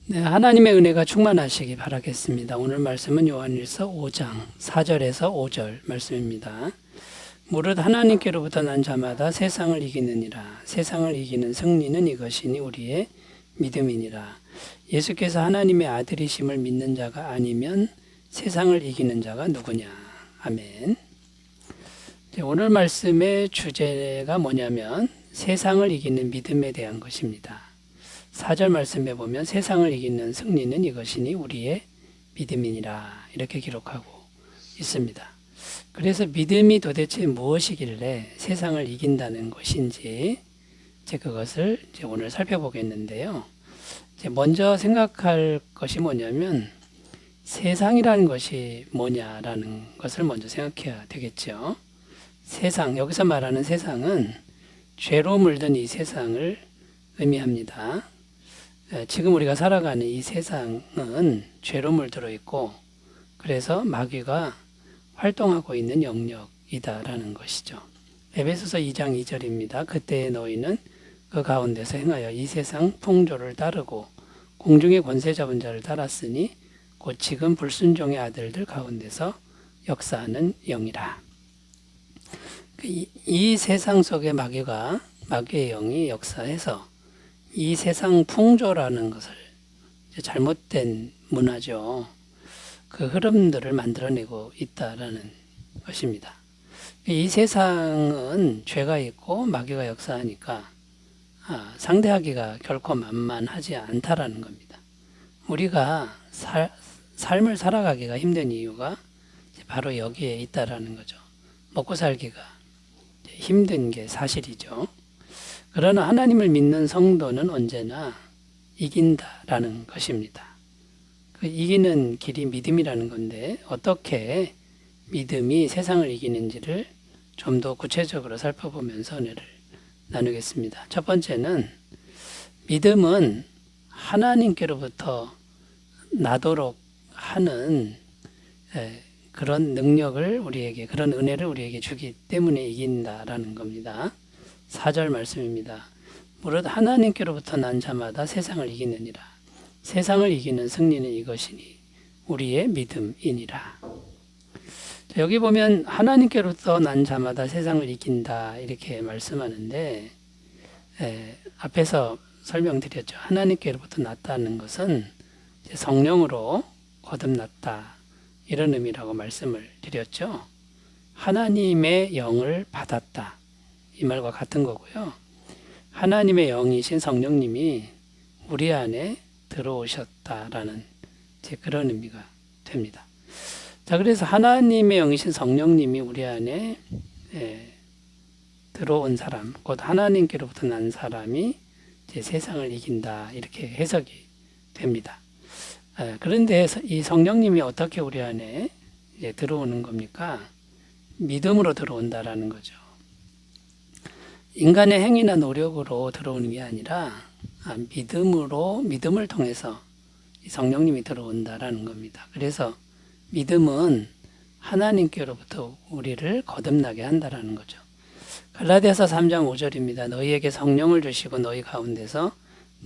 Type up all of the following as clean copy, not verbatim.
네, 하나님의 은혜가 충만하시기 바라겠습니다. 오늘 말씀은 요한일서 5장 4절에서 5절 말씀입니다. 무릇 하나님께로부터 난 자마다 세상을 이기느니라. 세상을 이기는 승리는 이것이니 우리의 믿음이니라. 예수께서 하나님의 아들이심을 믿는 자가 아니면 세상을 이기는 자가 누구냐. 아멘. 오늘 말씀의 주제가 뭐냐면 세상을 이기는 믿음에 대한 것입니다. 4절 말씀에 보면 세상을 이기는 승리는 이것이니 우리의 믿음이니라 이렇게 기록하고 있습니다. 그래서 믿음이 도대체 무엇이길래 세상을 이긴다는 것인지 그것을 오늘 살펴보겠는데요. 먼저 생각할 것이 뭐냐면 세상이라는 것이 뭐냐라는 것을 먼저 생각해야 되겠죠. 세상, 여기서 말하는 세상은 죄로 물든 이 세상을 의미합니다. 지금 우리가 살아가는 이 세상은 죄로 물들어 있고 그래서 마귀가 활동하고 있는 영역이다라는 것이죠. 에베소서 2장 2절입니다. 그때의 너희는 그 가운데서 행하여 이 세상 풍조를 따르고 공중의 권세 잡은 자를 따랐으니 곧 지금 불순종의 아들들 가운데서 역사하는 영이라. 이 세상 속에 마귀의 영이 역사해서 이 세상 풍조라는 것을 잘못된 문화죠. 그 흐름들을 만들어내고 있다라는 것입니다. 이 세상은 죄가 있고 마귀가 역사하니까 상대하기가 결코 만만하지 않다라는 겁니다. 우리가 삶을 살아가기가 힘든 이유가 바로 여기에 있다라는 거죠. 먹고 살기가 힘든 게 사실이죠. 그러나 하나님을 믿는 성도는 언제나 이긴다라는 것입니다. 그 이기는 길이 믿음이라는 건데 어떻게 믿음이 세상을 이기는지를 좀 더 구체적으로 살펴보면서 은혜를 나누겠습니다. 첫 번째는 믿음은 하나님께로부터 나도록 하는 그런 능력을 우리에게, 그런 은혜를 우리에게 주기 때문에 이긴다라는 겁니다. 4절 말씀입니다. 무릇 하나님께로부터 난 자마다 세상을 이기느니라. 세상을 이기는 승리는 이것이니 우리의 믿음이니라. 여기 보면 하나님께로부터 난 자마다 세상을 이긴다 이렇게 말씀하는데 앞에서 설명드렸죠. 하나님께로부터 났다는 것은 성령으로 거듭났다 이런 의미라고 말씀을 드렸죠. 하나님의 영을 받았다 이 말과 같은 거고요. 하나님의 영이신 성령님이 우리 안에 들어오셨다라는 그런 의미가 됩니다. 자, 그래서 하나님의 영이신 성령님이 우리 안에 들어온 사람, 곧 하나님께로부터 난 사람이 세상을 이긴다 이렇게 해석이 됩니다. 그런데 이 성령님이 어떻게 우리 안에 들어오는 겁니까? 믿음으로 들어온다라는 거죠. 인간의 행위나 노력으로 들어오는 게 아니라 믿음을 통해서 성령님이 들어온다라는 겁니다. 그래서 믿음은 하나님께로부터 우리를 거듭나게 한다라는 거죠. 갈라디아서 3장 5절입니다. 너희에게 성령을 주시고 너희 가운데서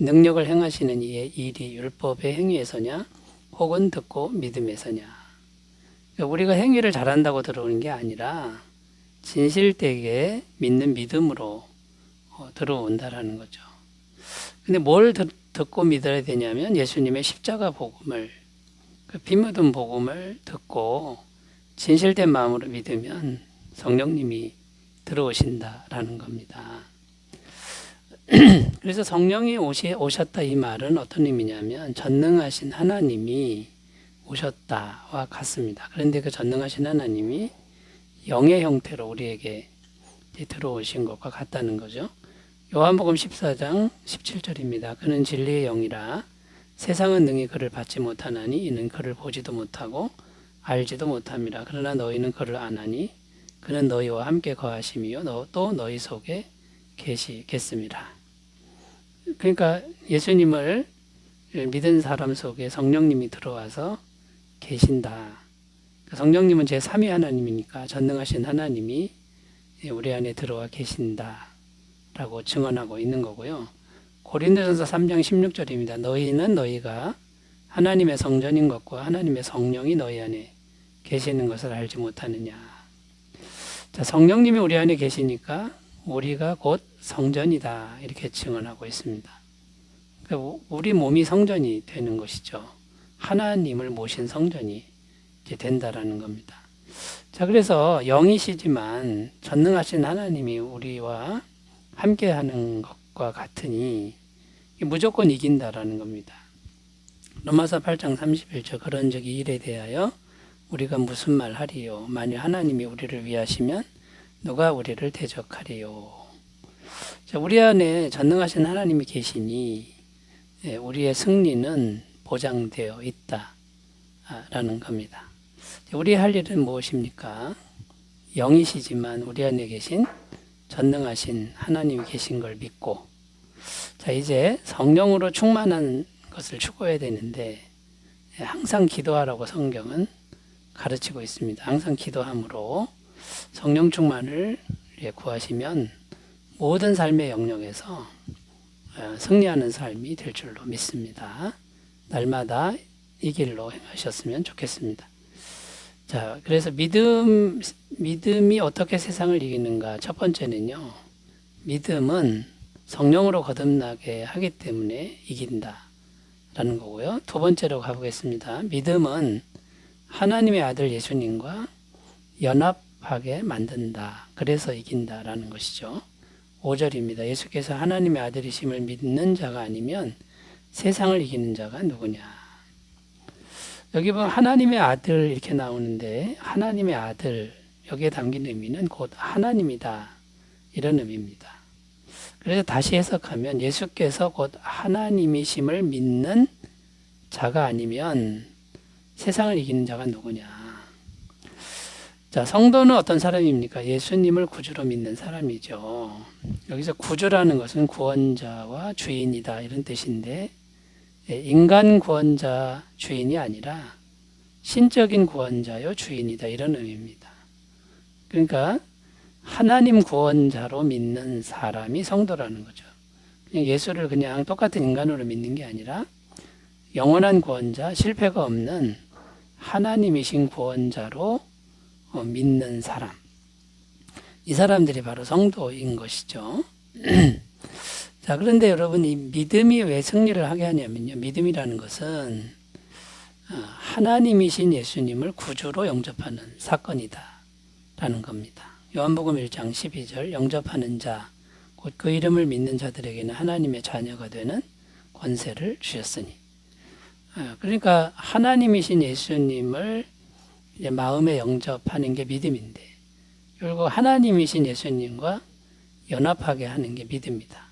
능력을 행하시는 이의 일이 율법의 행위에서냐 혹은 듣고 믿음에서냐. 우리가 행위를 잘한다고 들어오는 게 아니라 진실되게 믿는 믿음으로 들어온다라는 거죠. 근데 뭘 듣고 믿어야 되냐면 예수님의 십자가 복음을, 그 피 묻은 복음을 듣고 진실된 마음으로 믿으면 성령님이 들어오신다라는 겁니다. 그래서 성령이 오셨다 이 말은 어떤 의미냐면 전능하신 하나님이 오셨다와 같습니다. 그런데 그 전능하신 하나님이 영의 형태로 우리에게 들어오신 것과 같다는 거죠. 요한복음 14장 17절입니다. 그는 진리의 영이라 세상은 능히 그를 받지 못하나니 이는 그를 보지도 못하고 알지도 못함이라. 그러나 너희는 그를 아나니 그는 너희와 함께 거하심이요 또 너희 속에 계시겠습니다. 그러니까 예수님을 믿은 사람 속에 성령님이 들어와서 계신다. 성령님은 제3위 하나님이니까 전능하신 하나님이 우리 안에 들어와 계신다라고 증언하고 있는 거고요. 고린도전서 3장 16절입니다. 너희는 너희가 하나님의 성전인 것과 하나님의 성령이 너희 안에 계시는 것을 알지 못하느냐. 자, 성령님이 우리 안에 계시니까 우리가 곧 성전이다 이렇게 증언하고 있습니다. 우리 몸이 성전이 되는 것이죠. 하나님을 모신 성전이 이제 된다라는 겁니다. 자, 그래서 영이시지만 전능하신 하나님이 우리와 함께하는 것과 같으니 무조건 이긴다라는 겁니다. 로마서 8장 31절 그런 적이 일에 대하여 우리가 무슨 말 하리요. 만일 하나님이 우리를 위하시면 누가 우리를 대적하리요. 자, 우리 안에 전능하신 하나님이 계시니 우리의 승리는 보장되어 있다라는 겁니다. 우리 할 일은 무엇입니까? 영이시지만 우리 안에 계신 전능하신 하나님이 계신 걸 믿고, 자, 이제 성령으로 충만한 것을 추구해야 되는데 항상 기도하라고 성경은 가르치고 있습니다. 항상 기도함으로 성령 충만을 구하시면 모든 삶의 영역에서 승리하는 삶이 될 줄로 믿습니다. 날마다 이 길로 행하셨으면 좋겠습니다. 자, 그래서 믿음이 어떻게 세상을 이기는가? 첫 번째는요, 믿음은 성령으로 거듭나게 하기 때문에 이긴다라는 거고요. 두 번째로 가보겠습니다. 믿음은 하나님의 아들 예수님과 연합하게 만든다. 그래서 이긴다라는 것이죠. 5절입니다. 예수께서 하나님의 아들이심을 믿는 자가 아니면 세상을 이기는 자가 누구냐. 여기 보면 하나님의 아들 이렇게 나오는데 하나님의 아들 여기에 담긴 의미는 곧 하나님이다 이런 의미입니다. 그래서 다시 해석하면 예수께서 곧 하나님이심을 믿는 자가 아니면 세상을 이기는 자가 누구냐. 자, 성도는 어떤 사람입니까? 예수님을 구주로 믿는 사람이죠. 여기서 구주라는 것은 구원자와 주인이다 이런 뜻인데 인간 구원자 주인이 아니라 신적인 구원자요 주인이다 이런 의미입니다. 그러니까 하나님 구원자로 믿는 사람이 성도라는 거죠. 그냥 예수를 그냥 똑같은 인간으로 믿는 게 아니라 영원한 구원자, 실패가 없는 하나님이신 구원자로 믿는 사람. 이 사람들이 바로 성도인 것이죠. 자, 그런데 여러분, 이 믿음이 왜 승리를 하게 하냐면요. 믿음이라는 것은 하나님이신 예수님을 구주로 영접하는 사건이다 라는 겁니다. 요한복음 1장 12절 영접하는 자, 곧 그 이름을 믿는 자들에게는 하나님의 자녀가 되는 권세를 주셨으니. 그러니까 하나님이신 예수님을 이제 마음에 영접하는 게 믿음인데 결국 하나님이신 예수님과 연합하게 하는 게 믿음이다.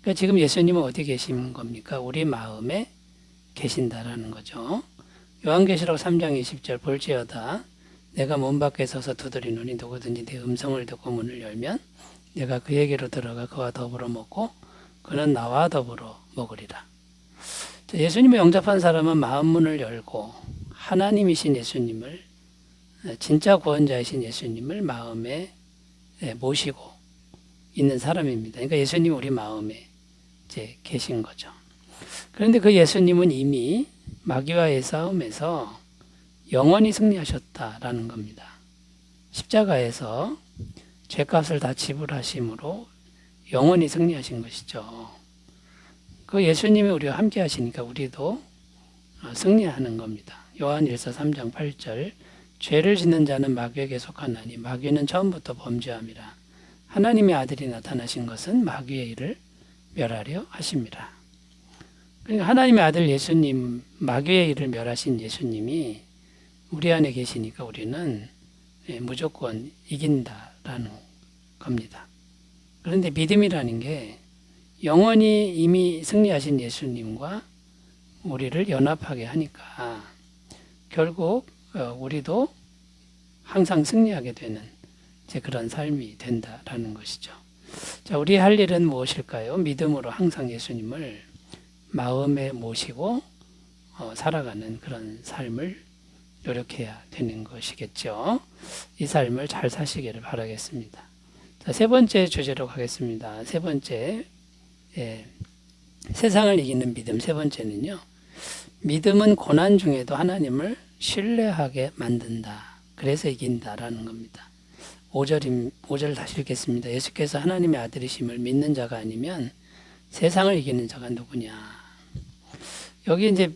그러니까 지금 예수님은 어디 계신 겁니까? 우리 마음에 계신다라는 거죠. 요한계시록 3장 20절 볼지어다 내가 문 밖에 서서 두드리노니 누구든지 내 음성을 듣고 문을 열면 내가 그에게로 들어가 그와 더불어 먹고 그는 나와 더불어 먹으리라. 예수님을 영접한 사람은 마음 문을 열고 하나님이신 예수님을 진짜 구원자이신 예수님을 마음에 모시고 있는 사람입니다. 그러니까 예수님이 우리 마음에 이제 계신 거죠. 그런데 그 예수님은 이미 마귀와의 싸움에서 영원히 승리하셨다라는 겁니다. 십자가에서 죄값을 다 지불하심으로 영원히 승리하신 것이죠. 그 예수님이 우리와 함께 하시니까 우리도 승리하는 겁니다. 요한일서 3장 8절 죄를 짓는 자는 마귀에게 속하나니 마귀는 처음부터 범죄함이라. 하나님의 아들이 나타나신 것은 마귀의 일을 멸하려 하심이라. 그러니까 하나님의 아들 예수님, 마귀의 일을 멸하신 예수님이 우리 안에 계시니까 우리는 무조건 이긴다라는 겁니다. 그런데 믿음이라는 게 영원히 이미 승리하신 예수님과 우리를 연합하게 하니까 결국 우리도 항상 승리하게 되는 그런 삶이 된다라는 것이죠. 자, 우리 할 일은 무엇일까요? 믿음으로 항상 예수님을 마음에 모시고 살아가는 그런 삶을 노력해야 되는 것이겠죠. 이 삶을 잘 사시기를 바라겠습니다. 자, 세 번째 주제로 가겠습니다. 세 번째, 세상을 이기는 믿음. 세 번째는요. 믿음은 고난 중에도 하나님을 신뢰하게 만든다. 그래서 이긴다라는 겁니다. 5절 다시 읽겠습니다. 예수께서 하나님의 아들이심을 믿는 자가 아니면 세상을 이기는 자가 누구냐. 여기 이제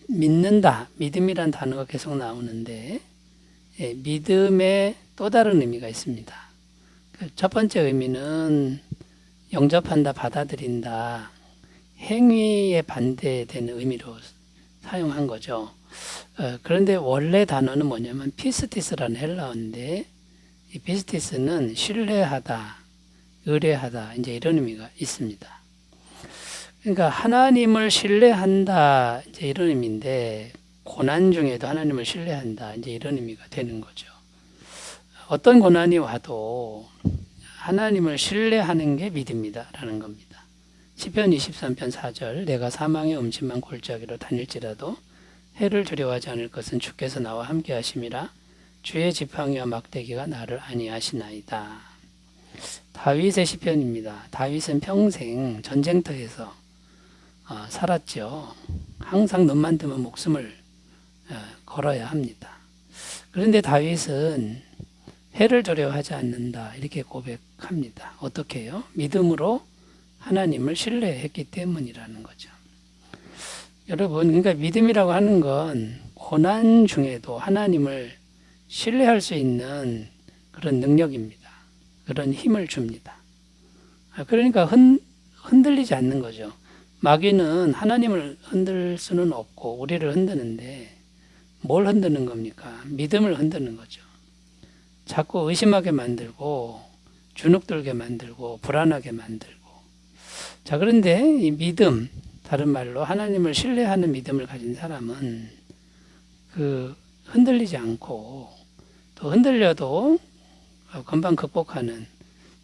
믿는다, 믿음이란 단어가 계속 나오는데 믿음에 또 다른 의미가 있습니다. 첫 번째 의미는 영접한다, 받아들인다, 행위에 반대되는 의미로 사용한 거죠. 그런데 원래 단어는 뭐냐면 피스티스라는 헬라어인데 이 피스티스는 신뢰하다, 의뢰하다 이제 이런 의미가 있습니다. 그러니까 하나님을 신뢰한다 이제 이런 의미인데 고난 중에도 하나님을 신뢰한다 이제 이런 의미가 되는 거죠. 어떤 고난이 와도 하나님을 신뢰하는 게 믿음이다라는 겁니다. 시편 23편 4절 내가 사망의 음침한 골짜기로 다닐지라도 해를 두려워하지 않을 것은 주께서 나와 함께 하심이라 주의 지팡이와 막대기가 나를 안위하시나이다. 다윗의 시편입니다. 다윗은 평생 전쟁터에서 살았죠. 항상 눈만 뜨면 목숨을 걸어야 합니다. 그런데 다윗은 해를 두려워하지 않는다 이렇게 고백합니다. 어떻게 해요? 믿음으로 하나님을 신뢰했기 때문이라는 거죠. 여러분, 그러니까 믿음이라고 하는 건 고난 중에도 하나님을 신뢰할 수 있는 그런 능력입니다. 그런 힘을 줍니다. 그러니까 흔들리지 않는 거죠. 마귀는 하나님을 흔들 수는 없고 우리를 흔드는데 뭘 흔드는 겁니까? 믿음을 흔드는 거죠. 자꾸 의심하게 만들고 주눅들게 만들고 불안하게 만들고. 자, 그런데 이 믿음, 다른 말로 하나님을 신뢰하는 믿음을 가진 사람은 흔들리지 않고 또 흔들려도 금방 극복하는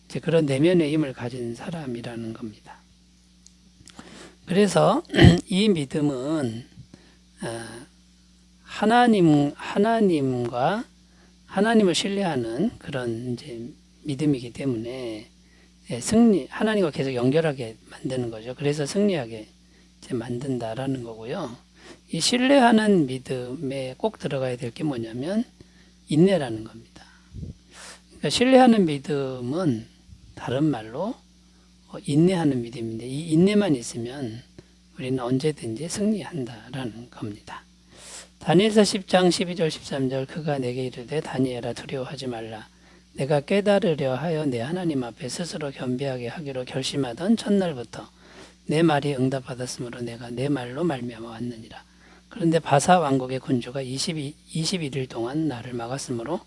이제 그런 내면의 힘을 가진 사람이라는 겁니다. 그래서 이 믿음은 하나님과 하나님을 신뢰하는 그런 이제 믿음이기 때문에 하나님과 계속 연결하게 만드는 거죠. 그래서 승리하게 이제 만든다라는 거고요. 이 신뢰하는 믿음에 꼭 들어가야 될 게 뭐냐면 인내라는 겁니다. 그러니까 신뢰하는 믿음은 다른 말로 인내하는 믿음인데 이 인내만 있으면 우리는 언제든지 승리한다라는 겁니다. 다니엘서 10장 12절 13절 그가 내게 이르되 다니엘아 두려워하지 말라. 내가 깨달으려 하여 내 하나님 앞에 스스로 겸비하게 하기로 결심하던 첫날부터 내 말이 응답받았으므로 내가 내 말로 말미암아 왔느니라. 그런데 바사 왕국의 군주가 21일 동안 나를 막았으므로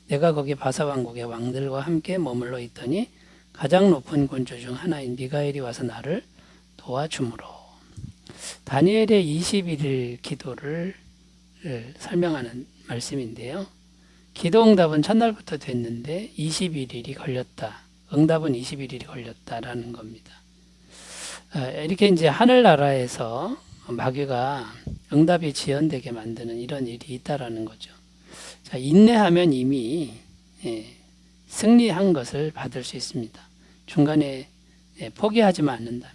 내가 거기 바사 왕국의 왕들과 함께 머물러 있더니 가장 높은 군주 중 하나인 미가엘이 와서 나를 도와주므로. 다니엘의 21일 기도를 설명하는 말씀인데요. 기도 응답은 첫날부터 됐는데 21일이 걸렸다. 응답은 21일이 걸렸다라는 겁니다. 이렇게 이제 하늘나라에서 마귀가 응답이 지연되게 만드는 이런 일이 있다라는 거죠. 자, 인내하면 이미 승리한 것을 받을 수 있습니다. 중간에 포기하지만 않는다면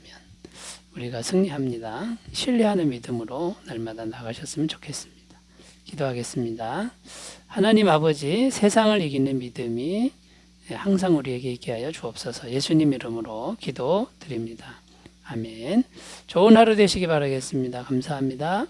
우리가 승리합니다. 신뢰하는 믿음으로 날마다 나가셨으면 좋겠습니다. 기도하겠습니다. 하나님 아버지, 세상을 이기는 믿음이 항상 우리에게 있게 하여 주옵소서. 예수님 이름으로 기도드립니다. 아멘. 좋은 하루 되시기 바라겠습니다. 감사합니다.